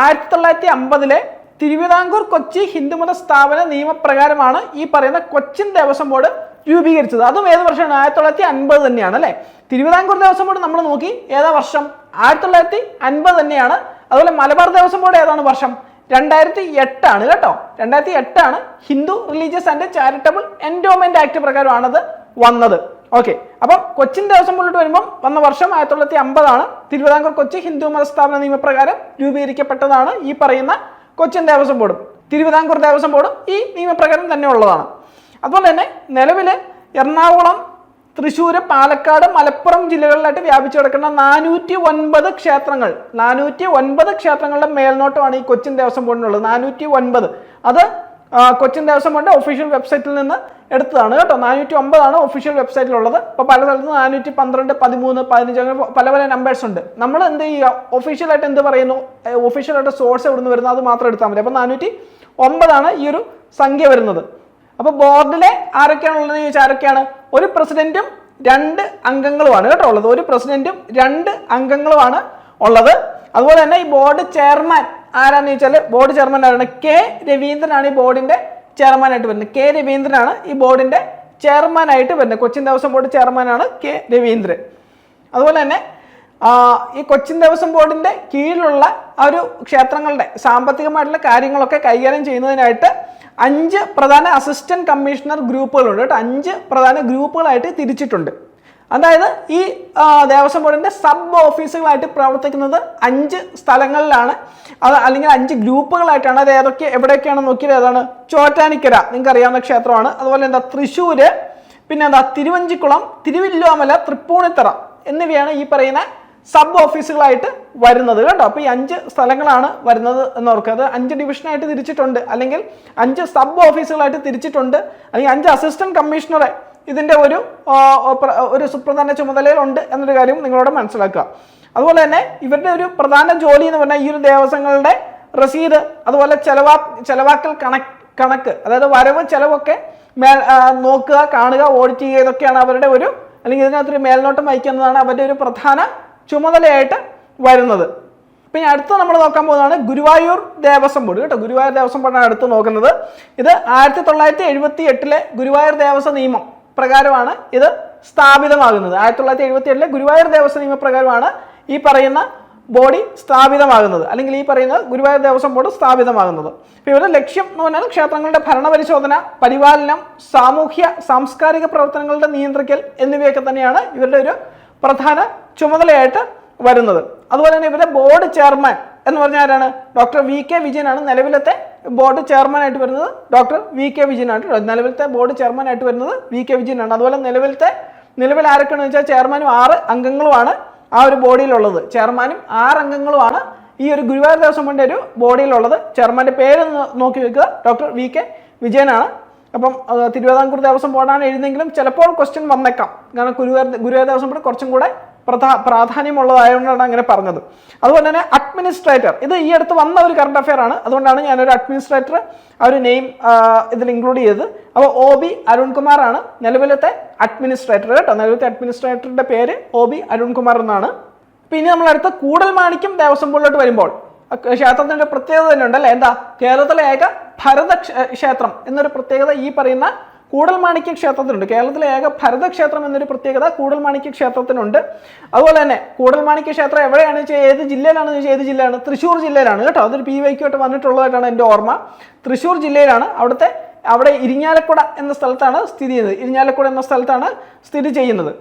1950 തിരുവിതാംകൂർ കൊച്ചി ഹിന്ദുമത സ്ഥാപന നിയമപ്രകാരമാണ് ഈ പറയുന്ന കൊച്ചിൻ ദേവസ്വം ബോർഡ് രൂപീകരിച്ചത്. അതും ഏത് വർഷമാണ്? 1950 തന്നെയാണ് അല്ലേ. തിരുവിതാംകൂർ ദേവസ്വം ബോർഡ് നമ്മൾ നോക്കി ഏതാ വർഷം? 1950 തന്നെയാണ്. അതുപോലെ മലബാർ ദേവസ്വം ബോർഡ് ഏതാണ് വർഷം? 2008 കേട്ടോ. 2008 Hindu religious and charitable endowment act പ്രകാരമാണത് വന്നത്. ഓക്കെ. അപ്പം കൊച്ചിൻ ദേവസ്വം ബോർഡിലോട്ട് വരുമ്പോൾ വന്ന വർഷം 1950. തിരുവിതാംകൂർ കൊച്ചി ഹിന്ദു മതസ്ഥാപന നിയമപ്രകാരം രൂപീകരിക്കപ്പെട്ടതാണ് ഈ പറയുന്ന കൊച്ചിൻ ദേവസ്വം ബോർഡും. തിരുവിതാംകൂർ ദേവസ്വം ബോർഡും ഈ നിയമപ്രകാരം തന്നെ ഉള്ളതാണ്. അതുപോലെ തന്നെ നിലവിൽ എറണാകുളം, തൃശ്ശൂർ, പാലക്കാട്, മലപ്പുറം ജില്ലകളിലായിട്ട് വ്യാപിച്ചു കിടക്കുന്ന 409 ക്ഷേത്രങ്ങൾ, 409 ക്ഷേത്രങ്ങളുടെ മേൽനോട്ടമാണ് ഈ കൊച്ചിൻ ദേവസ്വം ബോർഡിനുള്ളത്. 409 അത് കൊച്ചിൻ ദേവസ്വം ബോർഡിന്റെ ഒഫീഷ്യൽ വെബ്സൈറ്റിൽ നിന്ന് എടുത്തതാണ് കേട്ടോ. 409 ഒഫീഷ്യൽ വെബ്സൈറ്റിലുള്ളത്. ഇപ്പോൾ പല സ്ഥലത്ത് 412, 13, 15 അങ്ങനെ പല നമ്പേഴ്സ് ഉണ്ട്. നമ്മൾ എന്ത് ചെയ്യുക? ഒഫീഷ്യലായിട്ട് എന്ത് പറയുന്നു? ഒഫീഷ്യലായിട്ട് സോഴ്സ് എവിടെ നിന്ന് വരുന്നത് അത് മാത്രം എടുത്താൽ മതി. അപ്പോൾ 409 ഈ ഒരു സംഖ്യ വരുന്നത്. അപ്പോൾ ബോർഡിലെ ആരൊക്കെയാണുള്ളതെന്ന് ചോദിച്ചാൽ ആരൊക്കെയാണ്? ഒരു പ്രസിഡന്റും 2 അംഗങ്ങളുമാണ് കേട്ടോ ഉള്ളത്. ഒരു പ്രസിഡന്റും 2 അംഗങ്ങളുമാണ് ഉള്ളത്. അതുപോലെ തന്നെ ഈ ബോർഡ് ചെയർമാൻ ആരാന്ന് ചോദിച്ചാൽ ബോർഡ് ചെയർമാൻ ആരാണ്? K. രവീന്ദ്രനാണ് ഈ ബോർഡിന്റെ ചെയർമാനായിട്ട് വരുന്നത്. K. രവീന്ദ്രനാണ് ഈ ബോർഡിന്റെ ചെയർമാനായിട്ട് വരുന്നത്. കൊച്ചിൻ ദേവസ്വം ബോർഡ് ചെയർമാനാണ് K. രവീന്ദ്രൻ. അതുപോലെ തന്നെ ഈ കൊച്ചിൻ ദേവസ്വം ബോർഡിന്റെ കീഴിലുള്ള ആ ഒരു ക്ഷേത്രങ്ങളുടെ സാമ്പത്തികമായിട്ടുള്ള കാര്യങ്ങളൊക്കെ കൈകാര്യം ചെയ്യുന്നതിനായിട്ട് 5 പ്രധാന അസിസ്റ്റന്റ് കമ്മീഷണർ ഗ്രൂപ്പുകളുണ്ട് കേട്ടോ. 5 പ്രധാന ഗ്രൂപ്പുകളായിട്ട് തിരിച്ചിട്ടുണ്ട്. അതായത് ഈ ദേവസ്വം ബോർഡിന്റെ സബ് ഓഫീസുകളായിട്ട് പ്രവർത്തിക്കുന്നത് 5 സ്ഥലങ്ങളിലാണ്. അത് അല്ലെങ്കിൽ 5 ഗ്രൂപ്പുകളായിട്ടാണ്. അത് എവിടെയൊക്കെയാണെന്ന് നോക്കിയത് ഏതാണ്? ചോറ്റാനിക്കര നിങ്ങൾക്ക് അറിയാവുന്ന ക്ഷേത്രമാണ്. അതുപോലെ എന്താ തൃശ്ശൂര്, പിന്നെ എന്താ തിരുവഞ്ചിക്കുളം, തിരുവില്ലോമല, തൃപ്പൂണിത്തറ എന്നിവയാണ് ഈ പറയുന്ന സബ് ഓഫീസുകളായിട്ട് വരുന്നത് കേട്ടോ. അപ്പോൾ ഈ 5 സ്ഥലങ്ങളാണ് വരുന്നത് എന്നോർക്കുക. അത് 5 ഡിവിഷനായിട്ട് തിരിച്ചിട്ടുണ്ട്, അല്ലെങ്കിൽ 5 സബ് ഓഫീസുകളായിട്ട് തിരിച്ചിട്ടുണ്ട്, അല്ലെങ്കിൽ 5 അസിസ്റ്റന്റ് കമ്മീഷണറെ ഇതിന്റെ ഒരു സുപ്രധാന ചുമതലയിലുണ്ട് എന്നൊരു കാര്യം നിങ്ങളോട് മനസ്സിലാക്കുക. അതുപോലെ തന്നെ ഇവരുടെ ഒരു പ്രധാന ജോലി എന്ന് പറഞ്ഞാൽ ഈ ഒരു ദേവസ്വങ്ങളുടെ റസീത്, അതുപോലെ ചെലവാക്കൽ കണക്ക്, അതായത് വരവ് ചെലവൊക്കെ നോക്കുക, കാണുക, ഓഡിറ്റ് ചെയ്യുക, ഇതൊക്കെയാണ് അവരുടെ അല്ലെങ്കിൽ ഇതിനകത്തൊരു മേൽനോട്ടം വഹിക്കുന്നതാണ് അവരുടെ ഒരു പ്രധാന ചുമതലയായിട്ട് വരുന്നത്. പിന്നെ അടുത്ത് നമ്മൾ നോക്കാൻ പോകുന്നതാണ് ഗുരുവായൂർ ദേവസ്വം ബോർഡ് കേട്ടോ. ഗുരുവായൂർ ദേവസ്വം ബോർഡാണ് അടുത്ത് നോക്കുന്നത്. ഇത് 1978 ഗുരുവായൂർ ദേവസ്വം നിയമം പ്രകാരമാണ് ഇത് സ്ഥാപിതമാകുന്നത്. 1978 ഗുരുവായൂർ ദേവസ്വം നിയമപ്രകാരമാണ് ഈ പറയുന്ന ബോഡി സ്ഥാപിതമാകുന്നത്, അല്ലെങ്കിൽ ഈ പറയുന്ന ഗുരുവായൂർ ദേവസ്വം ബോർഡ് സ്ഥാപിതമാകുന്നത്. അപ്പോൾ ഇവരുടെ ലക്ഷ്യം എന്ന് പറഞ്ഞാൽ ക്ഷേത്രങ്ങളുടെ ഭരണപരിശോധന, പരിപാലനം, സാമൂഹ്യ സാംസ്കാരിക പ്രവർത്തനങ്ങളുടെ നിയന്ത്രിക്കൽ എന്നിവയൊക്കെ തന്നെയാണ് ഇവരുടെ ഒരു പ്രധാന ചുമതലയായിട്ട് വരുന്നത്. അതുപോലെ തന്നെ ഇവരുടെ ബോർഡ് ചെയർമാൻ എന്ന് പറഞ്ഞാൽ ആരാണ്? ഡോക്ടർ വി കെ വിജയനാണ് നിലവിലത്തെ ബോർഡ് ചെയർമാൻ ആയിട്ട് വരുന്നത്. ഡോക്ടർ വി കെ വിജയനാണ് നിലവിലത്തെ ബോർഡ് ചെയർമാൻ ആയിട്ട് വരുന്നത് വി കെ വിജയനാണ്. അതുപോലെ നിലവിൽ ആരൊക്കെയാണെന്ന് വെച്ചാൽ ചെയർമാനും 6 അംഗങ്ങളുമാണ് ആ ഒരു ബോഡിയിലുള്ളത്. ചെയർമാനും 6 അംഗങ്ങളുമാണ് ഈ ഒരു ഗുരുവായൂർ ദേവസ്വം ബോർഡിന്റെ ഒരു ബോഡിയിലുള്ളത്. ചെയർമാന്റെ പേര് നോക്കി വെക്കുക, ഡോക്ടർ വി കെ വിജയനാണ്. അപ്പം തിരുവിതാംകൂർ ദേവസ്വം ബോർഡാണ് എഴുതെങ്കിലും ചിലപ്പോൾ ക്വസ്റ്റ്യൻ വന്നേക്കാം, കാരണം ഗുരുവായൂർ ദേവസ്വം ബോർഡ് കുറച്ചും കൂടെ പ്രാധാന്യമുള്ളതായതുകൊണ്ടാണ് അങ്ങനെ പറഞ്ഞത്. അതുപോലെ തന്നെ അഡ്മിനിസ്ട്രേറ്റർ, ഇത് ഈ അടുത്ത് വന്ന ഒരു കറണ്ട് അഫെയർ ആണ്, അതുകൊണ്ടാണ് ഞാനൊരു അഡ്മിനിസ്ട്രേറ്റർ ആ ഒരു നെയിം ഇതിൽ ഇൻക്ലൂഡ് ചെയ്തത്. അപ്പോൾ OB അരുൺകുമാർ ആണ് നിലവിലത്തെ അഡ്മിനിസ്ട്രേറ്റർ കേട്ടോ. നിലവിലത്തെ അഡ്മിനിസ്ട്രേറ്ററുടെ പേര് OB അരുൺകുമാർ എന്നാണ്. പിന്നെ നമ്മൾ അടുത്ത കൂടൽമാണിക്യം ദേവസ്വം ബോർഡിലോട്ട് വരുമ്പോൾ ക്ഷേത്രത്തിന്റെ പ്രത്യേകത തന്നെ ഉണ്ടല്ലേ, എന്താ? കേരളത്തിലെ ഏക ഭരത ക്ഷേത്രം എന്നൊരു പ്രത്യേകത ഈ പറയുന്ന കൂടൽമാണിക്യ ക്ഷേത്രത്തിനുണ്ട്. കേരളത്തിലെ ഏക ഭരതക്ഷേത്രം എന്നൊരു പ്രത്യേകത കൂടൽമാണിക്യ ക്ഷേത്രത്തിനുണ്ട്. അതുപോലെ തന്നെ കൂടൽമാണിക്യ ക്ഷേത്രം എവിടെയാണെന്ന് വെച്ചാൽ ഏത് ജില്ലയിലാണെന്ന് വെച്ചാൽ ഏത് ജില്ലയാണ്? തൃശ്ശൂർ ജില്ലയിലാണ് കേട്ടോ. അതൊരു PYQ ആയിട്ട് വന്നിട്ടുള്ളതായിട്ടാണ് എൻ്റെ ഓർമ്മ. തൃശ്ശൂർ ജില്ലയിലാണ്. അവിടെ ഇരിങ്ങാലക്കുട എന്ന സ്ഥലത്താണ് സ്ഥിതി ചെയ്യുന്നത്. ഇരിങ്ങാലക്കുട എന്ന സ്ഥലത്താണ് സ്ഥിതി ചെയ്യുന്നത്.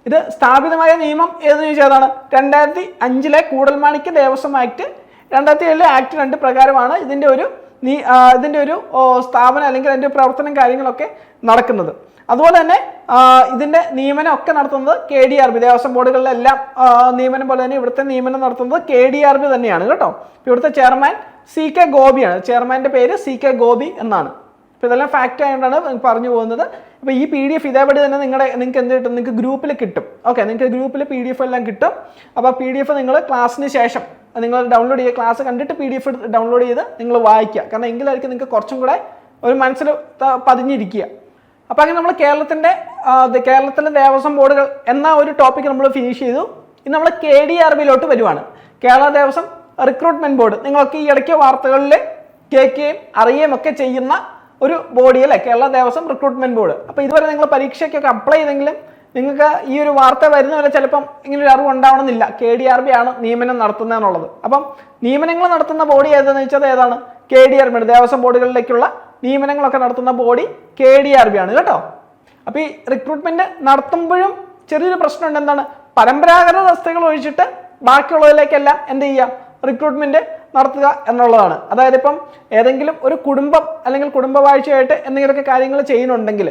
ഇത് സ്ഥാപിതമായ നിയമം ഏതെന്ന് ചോദിച്ചാൽ അതാണ് 2005 കൂടൽമാണിക്യ ദേവസ്വം ആക്ട്, 2007 ആക്ട് 2 പ്രകാരമാണ് ഇതിൻ്റെ ഒരു സ്ഥാപനം അല്ലെങ്കിൽ അതിൻ്റെ പ്രവർത്തനം കാര്യങ്ങളൊക്കെ നടക്കുന്നത്. അതുപോലെ തന്നെ ഇതിൻ്റെ നിയമനം ഒക്കെ നടത്തുന്നത് KDRB, ദേവസ്വം ബോർഡുകളിലെല്ലാം നിയമനം പോലെ തന്നെ ഇവിടുത്തെ നിയമനം നടത്തുന്നത് KDRB തന്നെയാണ് കേട്ടോ. ഇവിടുത്തെ ചെയർമാൻ CK ഗോപിയാണ്. ചെയർമാൻ്റെ പേര് CK ഗോപി എന്നാണ്. അപ്പോൾ ഇതെല്ലാം ഫാക്റ്റ് ആയതുകൊണ്ടാണ് പറഞ്ഞു പോകുന്നത്. അപ്പോൾ ഈ PDF ഇതേപടി തന്നെ നിങ്ങൾക്ക് എന്ത് കിട്ടും? നിങ്ങൾക്ക് ഗ്രൂപ്പിൽ കിട്ടും. ഓക്കെ, നിങ്ങൾക്ക് ഗ്രൂപ്പിൽ PDF എല്ലാം കിട്ടും. അപ്പോൾ PDF നിങ്ങൾ ക്ലാസ്സിന് ശേഷം നിങ്ങൾ ഡൗൺലോഡ് ചെയ്യുക, ക്ലാസ് കണ്ടിട്ട് PDF ഡൗൺലോഡ് ചെയ്ത് നിങ്ങൾ വായിക്കുക, കാരണം എങ്കിലായിരിക്കും നിങ്ങൾക്ക് കുറച്ചും കൂടെ ഒരു മനസ്സിൽ പതിഞ്ഞിരിക്കുക. അപ്പോൾ അങ്ങനെ നമ്മൾ കേരളത്തിലെ ദേവസ്വം ബോർഡുകൾ എന്ന ഒരു ടോപ്പിക്ക് നമ്മൾ ഫിനിഷ് ചെയ്തു. ഇനി നമ്മൾ KDRBയിലോട്ട് വരുവാണ്. Kerala Devaswom recruitment board. നിങ്ങളൊക്കെ ഈ ഇടയ്ക്ക് വാർത്തകളിൽ കേൾക്കുകയും അറിയുകയും ഒക്കെ ചെയ്യുന്ന ഒരു ബോഡി അല്ലേ, കേരള ദേവസ്വം റിക്രൂട്ട്മെന്റ് ബോർഡ്. അപ്പോൾ ഇതുവരെ നിങ്ങൾ പരീക്ഷയ്ക്കൊക്കെ അപ്ലൈ ചെയ്തെങ്കിലും നിങ്ങൾക്ക് ഈ ഒരു വാർത്ത വരുന്ന വരെ ചിലപ്പം ഇങ്ങനെ ഒരു അറിവ് ഉണ്ടാവണമെന്നില്ല KDRB ആണ് നിയമനം നടത്തുന്നതെന്നുള്ളത്. അപ്പം നിയമനങ്ങൾ നടത്തുന്ന ബോഡി ഏതെന്ന് വെച്ചാൽ ഏതാണ്? KDRB ആണ്. ദേവസ്വം ബോർഡുകളിലേക്കുള്ള നിയമനങ്ങളൊക്കെ നടത്തുന്ന ബോഡി KDRB ആണ് കേട്ടോ. അപ്പോൾ ഈ റിക്രൂട്ട്മെന്റ് നടത്തുമ്പോഴും ചെറിയൊരു പ്രശ്നമുണ്ട്. എന്താണ്? പരമ്പരാഗത തസ്തികകൾ ഒഴിച്ചിട്ട് ബാക്കിയുള്ളതിലേക്കെല്ലാം എന്ത് ചെയ്യുക? റിക്രൂട്ട്മെന്റ് നടത്തുക എന്നുള്ളതാണ്. അതായത് ഇപ്പം ഏതെങ്കിലും ഒരു കുടുംബം അല്ലെങ്കിൽ കുടുംബവാഴ്ചയായിട്ട് എന്തെങ്കിലുമൊക്കെ കാര്യങ്ങൾ ചെയ്യുന്നുണ്ടെങ്കിൽ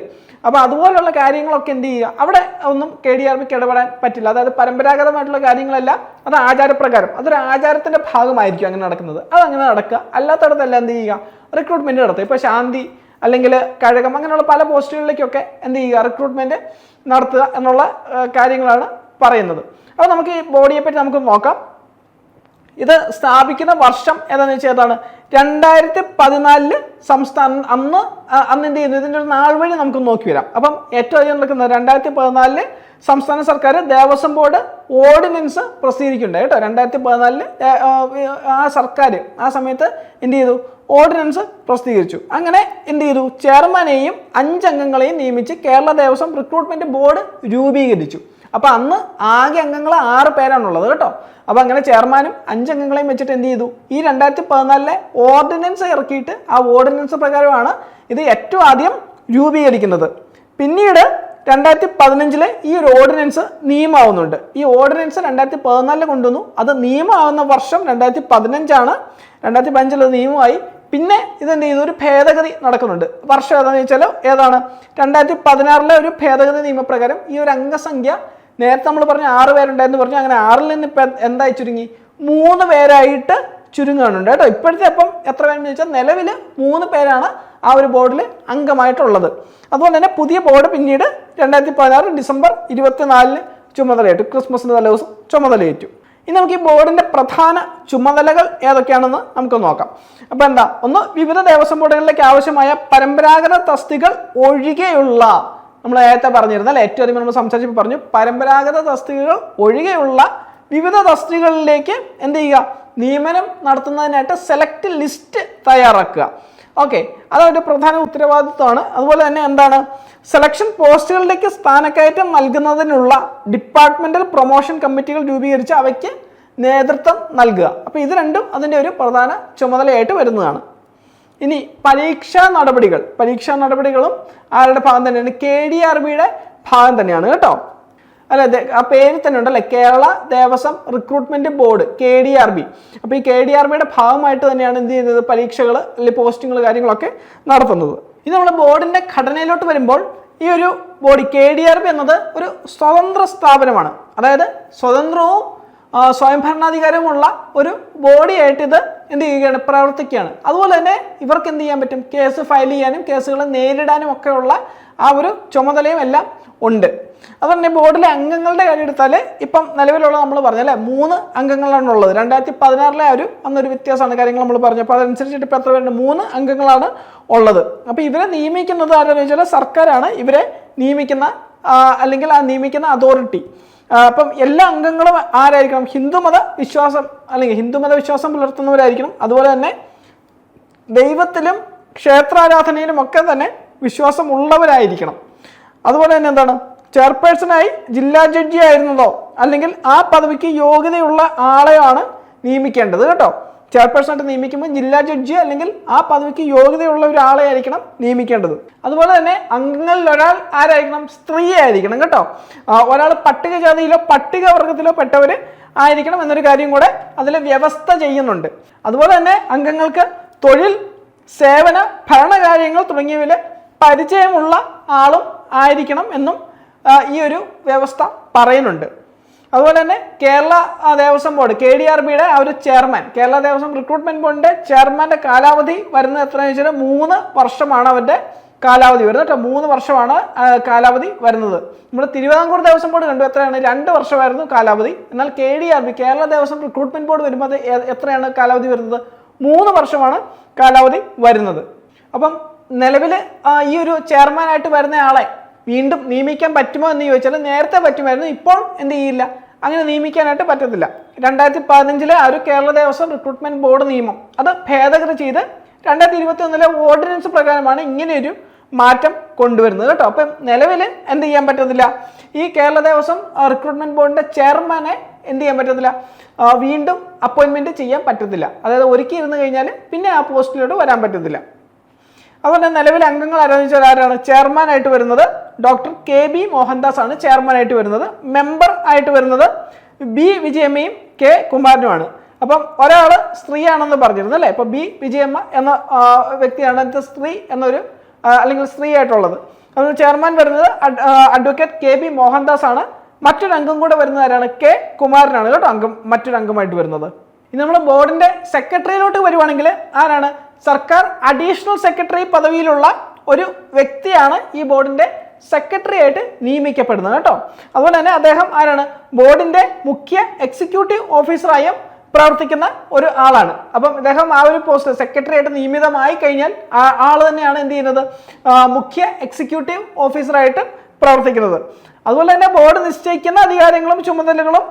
അപ്പോൾ അതുപോലുള്ള കാര്യങ്ങളൊക്കെ എന്ത് ചെയ്യുക? അവിടെ ഒന്നും KDRBക്ക് ഇടപെടാൻ പറ്റില്ല. അതായത് പരമ്പരാഗതമായിട്ടുള്ള കാര്യങ്ങളല്ല, അത് ആചാരപ്രകാരം, അതൊരു ആചാരത്തിന്റെ ഭാഗമായിരിക്കും അങ്ങനെ നടക്കുന്നത്. അതങ്ങനെ നടക്കുക. അല്ലാത്തടത്തെല്ലാം എന്ത് ചെയ്യുക? റിക്രൂട്ട്മെന്റ് നടത്തുക. ഇപ്പോൾ ശാന്തി അല്ലെങ്കിൽ കഴകം അങ്ങനെയുള്ള പല പോസ്റ്റുകളിലേക്കൊക്കെ എന്ത് ചെയ്യുക? റിക്രൂട്ട്മെന്റ് നടത്തുക എന്നുള്ള കാര്യങ്ങളാണ് പറയുന്നത്. അപ്പോൾ നമുക്ക് ഈ ബോഡിയെ പറ്റി നമുക്ക് നോക്കാം. ഇത് സ്ഥാപിക്കുന്ന വർഷം ഏതാണെന്ന് വെച്ചാൽ ഏതാണ്? 2014 സംസ്ഥാനം അന്ന് എന്ത് ചെയ്യുന്നു? ഇതിൻ്റെ ഒരു നാൾ വഴി നമുക്ക് നോക്കി വരാം. അപ്പം ഏറ്റവും അധികം നടക്കുന്നത് 2014 സംസ്ഥാന സർക്കാർ ദേവസ്വം ബോർഡ് ഓർഡിനൻസ് പ്രസിദ്ധീകരിക്കുന്നുണ്ട് കേട്ടോ. 2014 ആ സർക്കാർ ആ സമയത്ത് എന്ത് ചെയ്തു? ഓർഡിനൻസ് പ്രസിദ്ധീകരിച്ചു. അങ്ങനെ എന്ത് ചെയ്തു? ചെയർമാനെയും 5 അംഗങ്ങളെയും നിയമിച്ച് കേരള ദേവസ്വം റിക്രൂട്ട്മെന്റ് ബോർഡ് രൂപീകരിച്ചു. അപ്പോൾ അന്ന് ആകെ അംഗങ്ങൾ 6 പേരാണുള്ളത് കേട്ടോ. അപ്പോൾ അങ്ങനെ ചെയർമാനും 5 അംഗങ്ങളെയും വെച്ചിട്ട് എന്ത് ചെയ്തു? ഈ 2014 ഓർഡിനൻസ് ഇറക്കിയിട്ട് ആ ഓർഡിനൻസ് പ്രകാരമാണ് ഇത് ഏറ്റവും ആദ്യം രൂപീകരിക്കുന്നത്. പിന്നീട് 2015 ഈ ഒരു ഓർഡിനൻസ് നിയമമാവുന്നുണ്ട്. ഈ ഓർഡിനൻസ് 2014 കൊണ്ടുവന്നു. അത് നിയമമാവുന്ന വർഷം 2015 2015 അത് നിയമമായി. പിന്നെ ഇതെന്ത് ചെയ്തു? ഒരു ഭേദഗതി നടക്കുന്നുണ്ട്. വർഷം ഏതാണെന്ന് വെച്ചാൽ ഏതാണ്? 2016 ഒരു ഭേദഗതി നിയമപ്രകാരം ഈ ഒരു അംഗസംഖ്യ നേരത്തെ നമ്മൾ പറഞ്ഞ 6 പേരുണ്ടായെന്ന് പറഞ്ഞു. അങ്ങനെ 6-ൽ നിന്ന് ഇപ്പം എന്തായി ചുരുങ്ങി? 3 പേരായിട്ട് ചുരുങ്ങുന്നുണ്ട് കേട്ടോ. ഇപ്പോഴത്തെ അപ്പം എത്ര പേരെന്ന് വെച്ചാൽ നിലവിൽ 3 പേരാണ് ആ ഒരു ബോർഡിൽ അംഗമായിട്ടുള്ളത്. അതുപോലെ തന്നെ പുതിയ ബോർഡ് പിന്നീട് 2016 ഡിസംബർ 24 ചുമതലയേറ്റു. ക്രിസ്മസിന് തലേ ദിവസം ചുമതലയേറ്റു. ഇനി നമുക്ക് ഈ ബോർഡിന്റെ പ്രധാന ചുമതലകൾ ഏതൊക്കെയാണെന്ന് നമുക്ക് നോക്കാം. അപ്പോൾ എന്താ? ഒന്ന്, വിവിധ ദേവസ്വം ബോർഡുകളിലേക്ക് ആവശ്യമായ പരമ്പരാഗത തസ്തികൾ ഒഴികെയുള്ള, നമ്മൾ നേരത്തെ പറഞ്ഞിരുന്നാൽ ഏറ്റവും അധികം നമ്മൾ സംസാരിച്ചപ്പോൾ പറഞ്ഞു, പരമ്പരാഗത തസ്തികകൾ ഒഴികെയുള്ള വിവിധ തസ്തികകളിലേക്ക് എന്ത് ചെയ്യുക? നിയമനം നടത്തുന്നതിനായിട്ട് സെലക്ട് ലിസ്റ്റ് തയ്യാറാക്കുക. ഓക്കെ, അതൊരു പ്രധാന ഉത്തരവാദിത്വമാണ്. അതുപോലെ തന്നെ എന്താണ്? സെലക്ഷൻ പോസ്റ്റുകളിലേക്ക് സ്ഥാനക്കയറ്റം നൽകുന്നതിനുള്ള ഡിപ്പാർട്ട്മെന്റൽ പ്രൊമോഷൻ കമ്മിറ്റികൾ രൂപീകരിച്ച് അവയ്ക്ക് നേതൃത്വം നൽകുക. അപ്പോൾ ഇത് രണ്ടും അതിൻ്റെ ഒരു പ്രധാന ചുമതലയായിട്ട് വരുന്നതാണ്. ഇനി പരീക്ഷാ നടപടികളും ആരുടെ ഭാഗം തന്നെയാണ്? KDRBയുടെ ഭാഗം തന്നെയാണ് കേട്ടോ. അല്ല, ആ പേരിൽ തന്നെ ഉണ്ടല്ലേ, Kerala Devaswom recruitment board, KDRB. അപ്പോൾ ഈ KDRBയുടെ ഭാഗമായിട്ട് തന്നെയാണ് എന്ത് ചെയ്യുന്നത്? പരീക്ഷകൾ അല്ലെങ്കിൽ പോസ്റ്റിങ്ങൾ കാര്യങ്ങളൊക്കെ നടത്തുന്നത്. ഇത് നമ്മുടെ ബോർഡിന്റെ ഘടനയിലോട്ട് വരുമ്പോൾ ഈ ഒരു ബോഡി KDRB എന്നത് ഒരു സ്വതന്ത്ര സ്ഥാപനമാണ്. അതായത് സ്വതന്ത്രവും സ്വയംഭരണാധികാരമുള്ള ഒരു ബോഡിയായിട്ട് ഇത് എന്ത് ചെയ്യുകയാണ്? പ്രവർത്തിക്കുകയാണ്. അതുപോലെ തന്നെ ഇവർക്ക് എന്ത് ചെയ്യാൻ പറ്റും? കേസ് ഫയൽ ചെയ്യാനും കേസുകൾ നേരിടാനും ഒക്കെ ഉള്ള ആ ഒരു ചുമതലയും എല്ലാം ഉണ്ട്. അതുകൊണ്ട് ബോർഡിലെ അംഗങ്ങളുടെ കാര്യം എടുത്താൽ ഇപ്പം നിലവിലുള്ള നമ്മൾ പറഞ്ഞല്ലേ 3 അംഗങ്ങളാണ് ഉള്ളത്. 2016 ആ ഒരു അന്നൊരു വ്യത്യാസമാണ് കാര്യങ്ങൾ നമ്മൾ പറഞ്ഞു. അപ്പോൾ അതനുസരിച്ചിട്ട് ഇപ്പോൾ എത്ര പേരുണ്ട്? 3 അംഗങ്ങളാണ് ഉള്ളത്. അപ്പോൾ ഇവരെ നിയമിക്കുന്നത് ആരാണെന്ന് വെച്ചാൽ സർക്കാരാണ് ഇവരെ നിയമിക്കുന്ന അല്ലെങ്കിൽ ആ നിയമിക്കുന്ന അതോറിറ്റി. അപ്പം എല്ലാ അംഗങ്ങളും ആരായിരിക്കണം? ഹിന്ദുമത വിശ്വാസം പുലർത്തുന്നവരായിരിക്കണം. അതുപോലെ തന്നെ ദൈവത്തിലും ക്ഷേത്രാരാധനയിലും ഒക്കെ തന്നെ വിശ്വാസം ഉള്ളവരായിരിക്കണം. അതുപോലെ തന്നെ എന്താണ്? ചെയർപേഴ്സണായി ജില്ലാ ജഡ്ജി ആയിരുന്നതോ അല്ലെങ്കിൽ ആ പദവിക്ക് യോഗ്യതയുള്ള ആളെയാണ് നിയമിക്കേണ്ടത് കേട്ടോ. ചെയർപേഴ്സണായിട്ട് നിയമിക്കുമ്പോൾ ജില്ലാ ജഡ്ജി അല്ലെങ്കിൽ ആ പദവിക്ക് യോഗ്യതയുള്ള ഒരാളെ ആയിരിക്കണം നിയമിക്കേണ്ടത്. അതുപോലെ തന്നെ അംഗങ്ങളിൽ ഒരാൾ ആരായിരിക്കണം? സ്ത്രീ ആയിരിക്കണം കേട്ടോ. ഒരാൾ പട്ടികജാതിയിലോ പട്ടികവർഗത്തിലോ പെട്ടവർ ആയിരിക്കണം എന്നൊരു കാര്യം കൂടെ അതിൽ വ്യവസ്ഥ ചെയ്യുന്നുണ്ട്. അതുപോലെ തന്നെ അംഗങ്ങൾക്ക് തൊഴിൽ, സേവന, ഭരണകാര്യങ്ങൾ തുടങ്ങിയവയിൽ പരിചയമുള്ള ആളും ആയിരിക്കണം എന്നും ഈ ഒരു വ്യവസ്ഥ പറയുന്നുണ്ട്. അതുപോലെ തന്നെ കേരള ദേവസ്വം ബോർഡ് KDRBയുടെ ആ ഒരു ചെയർമാൻ, കേരള ദേവസ്വം റിക്രൂട്ട്മെന്റ് ബോർഡിന്റെ ചെയർമാന്റെ കാലാവധി വരുന്നത് എത്രയാണെന്ന് വെച്ചാൽ 3 വർഷമാണ് അവരുടെ കാലാവധി വരുന്നത് കേട്ടോ. 3 വർഷമാണ് കാലാവധി വരുന്നത്. നമ്മൾ തിരുവിതാംകൂർ ദേവസ്വം ബോർഡ് കണ്ടു, എത്രയാണ്? 2 വർഷമായിരുന്നു കാലാവധി. എന്നാൽ KDRB Kerala Devaswom recruitment board വരുമ്പോൾ എത്രയാണ് കാലാവധി വരുന്നത്? 3 വർഷമാണ് കാലാവധി വരുന്നത്. അപ്പം നിലവിൽ ഈ ഒരു ചെയർമാനായിട്ട് വരുന്ന ആളെ വീണ്ടും നിയമിക്കാൻ പറ്റുമോ എന്ന് ചോദിച്ചാൽ നേരത്തെ പറ്റുമായിരുന്നു. ഇപ്പോൾ എന്ത് ചെയ്യില്ല, അങ്ങനെ നിയമിക്കാനായിട്ട് പറ്റത്തില്ല. 2015 ആ ഒരു കേരള ദേവസ്വം റിക്രൂട്ട്മെന്റ് ബോർഡ് നിയമം അത് ഭേദഗതി ചെയ്ത് 2021 ഓർഡിനൻസ് പ്രകാരമാണ് ഇങ്ങനെയൊരു മാറ്റം കൊണ്ടുവരുന്നത് കേട്ടോ. അപ്പം നിലവിൽ എന്ത് ചെയ്യാൻ പറ്റത്തില്ല? ഈ കേരള ദേവസ്വം റിക്രൂട്ട്മെന്റ് ബോർഡിന്റെ ചെയർമാനെ എന്ത് ചെയ്യാൻ പറ്റത്തില്ല? വീണ്ടും അപ്പോയിന്റ്മെന്റ് ചെയ്യാൻ പറ്റത്തില്ല. അതായത് ഒരുക്കി ഇരുന്ന് കഴിഞ്ഞാൽ പിന്നെ ആ പോസ്റ്റിലോട്ട് വരാൻ പറ്റത്തില്ല. അതുപോലെ നിലവിലെ അംഗങ്ങൾ ആരാധിച്ചാൽ ആരാണ്? ചെയർമാനായിട്ട് വരുന്നത് ഡോക്ടർ KB മോഹൻദാസ് ആണ് ചെയർമാനായിട്ട് വരുന്നത്. മെമ്പർ ആയിട്ട് വരുന്നത് B വിജയമ്മയും K കുമാരനുമാണ്. അപ്പം ഒരാൾ സ്ത്രീയാണെന്ന് പറഞ്ഞിരുന്നു അല്ലേ? ഇപ്പൊ B വിജയമ്മ എന്ന വ്യക്തിയാണ് സ്ത്രീ എന്നൊരു അല്ലെങ്കിൽ സ്ത്രീ ആയിട്ടുള്ളത്. അതുപോലെ ചെയർമാൻ വരുന്നത് അഡ്വക്കേറ്റ് KB മോഹൻദാസ് ആണ്. മറ്റൊരു അംഗം കൂടെ വരുന്നത് ആരാണ്? K കുമാരനാണ് കേട്ടോ മറ്റൊരു അംഗമായിട്ട് വരുന്നത്. ഇനി നമ്മൾ ബോർഡിന്റെ സെക്രട്ടറിയിലോട്ട് വരുവാണെങ്കിൽ ആരാണ്? സർക്കാർ അഡീഷണൽ സെക്രട്ടറി പദവിയിലുള്ള ഒരു വ്യക്തിയാണ് ഈ ബോർഡിന്റെ സെക്രട്ടറി ആയിട്ട് നിയമിക്കപ്പെടുന്നത് കേട്ടോ. അതുപോലെ തന്നെ അദ്ദേഹം ആരാണ്? ബോർഡിന്റെ മുഖ്യ എക്സിക്യൂട്ടീവ് ഓഫീസറായും പ്രവർത്തിക്കുന്ന ഒരു ആളാണ്. അപ്പം അദ്ദേഹം ആ ഒരു പോസ്റ്റ് സെക്രട്ടറി ആയിട്ട് നിയമിതമായി കഴിഞ്ഞാൽ ആ ആൾ തന്നെയാണ് എന്ത് ചെയ്യുന്നത്? മുഖ്യ എക്സിക്യൂട്ടീവ് ഓഫീസറായിട്ട് പ്രവർത്തിക്കുന്നത്. അതുപോലെ തന്നെ ബോർഡ് നിശ്ചയിക്കുന്ന അധികാരങ്ങളും ചുമതലകളും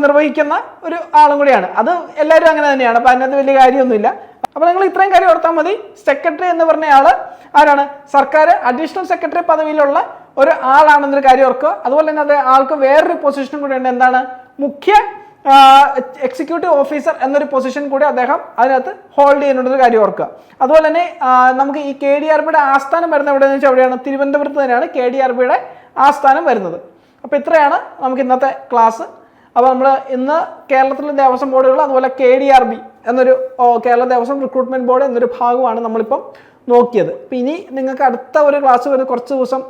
നിർവഹിക്കുന്ന ഒരു ആളും കൂടിയാണ്. അത് എല്ലാവരും അങ്ങനെ തന്നെയാണ്. അപ്പം അതിനകത്ത് വലിയ കാര്യമൊന്നുമില്ല. അപ്പോൾ നിങ്ങൾ ഇത്രയും കാര്യം ഓർത്താൽ മതി. സെക്രട്ടറി എന്ന് പറഞ്ഞ ആള് ആരാണ്? സർക്കാർ അഡീഷണൽ സെക്രട്ടറി പദവിയിലുള്ള ഒരു ആളാണെന്നൊരു കാര്യം ഓർക്കുക. അതുപോലെ തന്നെ അത് ആൾക്ക് വേറൊരു പൊസിഷനും കൂടി ഉണ്ട്. എന്താണ്? മുഖ്യ എക്സിക്യൂട്ടീവ് ഓഫീസർ എന്നൊരു പൊസിഷൻ കൂടി അദ്ദേഹം അതിനകത്ത് ഹോൾഡ് ചെയ്യുന്നുണ്ടെന്നൊരു കാര്യം ഓർക്കുക. അതുപോലെ തന്നെ നമുക്ക് ഈ KDRBയുടെ ആസ്ഥാനം വരുന്നത് എവിടെയെന്ന് വെച്ചാൽ എവിടെയാണ്? തിരുവനന്തപുരത്ത് തന്നെയാണ് KDRBയുടെ ആസ്ഥാനം വരുന്നത്. അപ്പോൾ ഇത്രയാണ് നമുക്ക് ഇന്നത്തെ ക്ലാസ്. അപ്പോൾ നമ്മൾ ഇന്ന് കേരളത്തിലെ ദേവസ്വം ബോർഡുകൾ അതുപോലെ KDRB എന്നൊരു കേരള ദേവസ്വം റിക്രൂട്ട്മെന്റ് ബോർഡ് എന്നൊരു ഭാഗമാണ് നമ്മളിപ്പം നോക്കിയത്. അപ്പം ഇനി നിങ്ങൾക്ക് അടുത്ത ഒരു ക്ലാസ് വരെ കുറച്ച് ദിവസം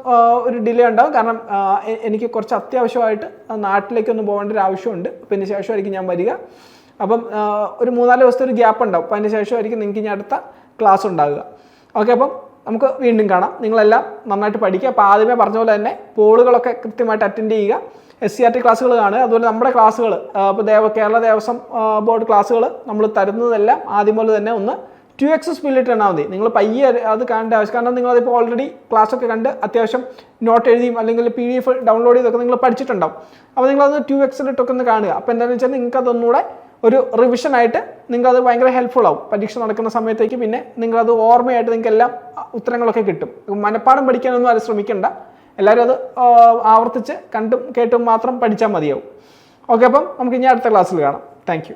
ഒരു ഡിലേ ഉണ്ടാകും. കാരണം എനിക്ക് കുറച്ച് അത്യാവശ്യമായിട്ട് നാട്ടിലേക്കൊന്ന് പോകേണ്ട ഒരു ആവശ്യമുണ്ട്. അപ്പം അതിന് ശേഷമായിരിക്കും ഞാൻ വരിക. അപ്പം ഒരു 3-4 ദിവസത്തെ ഒരു ഗ്യാപ്പ് ഉണ്ടാവും. അപ്പം അതിന് ശേഷമായിരിക്കും നിങ്ങൾക്ക് ഇനി അടുത്ത ക്ലാസ് ഉണ്ടാകുക. ഓക്കെ, അപ്പം നമുക്ക് വീണ്ടും കാണാം. നിങ്ങളെല്ലാം നന്നായിട്ട് പഠിക്കുക. അപ്പോൾ ആദ്യമേ പറഞ്ഞ പോലെ തന്നെ പോളുകളൊക്കെ കൃത്യമായിട്ട് അറ്റൻഡ് ചെയ്യുക. SCRT ക്ലാസ്സുകൾ കാണുക. അതുപോലെ നമ്മുടെ ക്ലാസ്സുകൾ ഇപ്പോൾ കേരള ദേവസ്വം ബോർഡ് ക്ലാസ്സുകൾ നമ്മൾ തരുന്നതെല്ലാം ആദ്യം പോലെ തന്നെ ഒന്ന് 2x സ്പീഡിലിട്ട് എണ്ണാൽ മതി. നിങ്ങൾ പയ്യെ അത് കാണേണ്ട ആവശ്യം. കാരണം നിങ്ങളതിപ്പോൾ ഓൾറെഡി ക്ലാസ്സൊക്കെ കണ്ട് അത്യാവശ്യം നോട്ട് എഴുതിയും അല്ലെങ്കിൽ PDF ഡൗൺലോഡ് ചെയ്തൊക്കെ നിങ്ങൾ പഠിച്ചിട്ടുണ്ടാവും. അപ്പോൾ നിങ്ങളത് 2x ഒന്ന് കാണുക. അപ്പോൾ എന്താണെന്ന് വെച്ചാൽ നിങ്ങൾക്ക് അതൊന്നുകൂടെ ഒരു റിവിഷനായിട്ട് നിങ്ങൾക്കത് ഭയങ്കര ഹെൽപ്ഫുൾ ആവും. പരീക്ഷ നടക്കുന്ന സമയത്തേക്ക് പിന്നെ നിങ്ങളത് ഓർമ്മയായിട്ട് നിങ്ങൾക്ക് എല്ലാം ഉത്തരങ്ങളൊക്കെ കിട്ടും. മനപ്പാഠം പഠിക്കാനൊന്നും അത് ശ്രമിക്കേണ്ട. എല്ലാവരും അത് ആവർത്തിച്ച് കണ്ടും കേട്ടും മാത്രം പഠിച്ചാൽ മതിയാവും. ഓക്കെ, അപ്പം നമുക്ക് ഇനി അടുത്ത ക്ലാസ്സിൽ കാണാം. താങ്ക്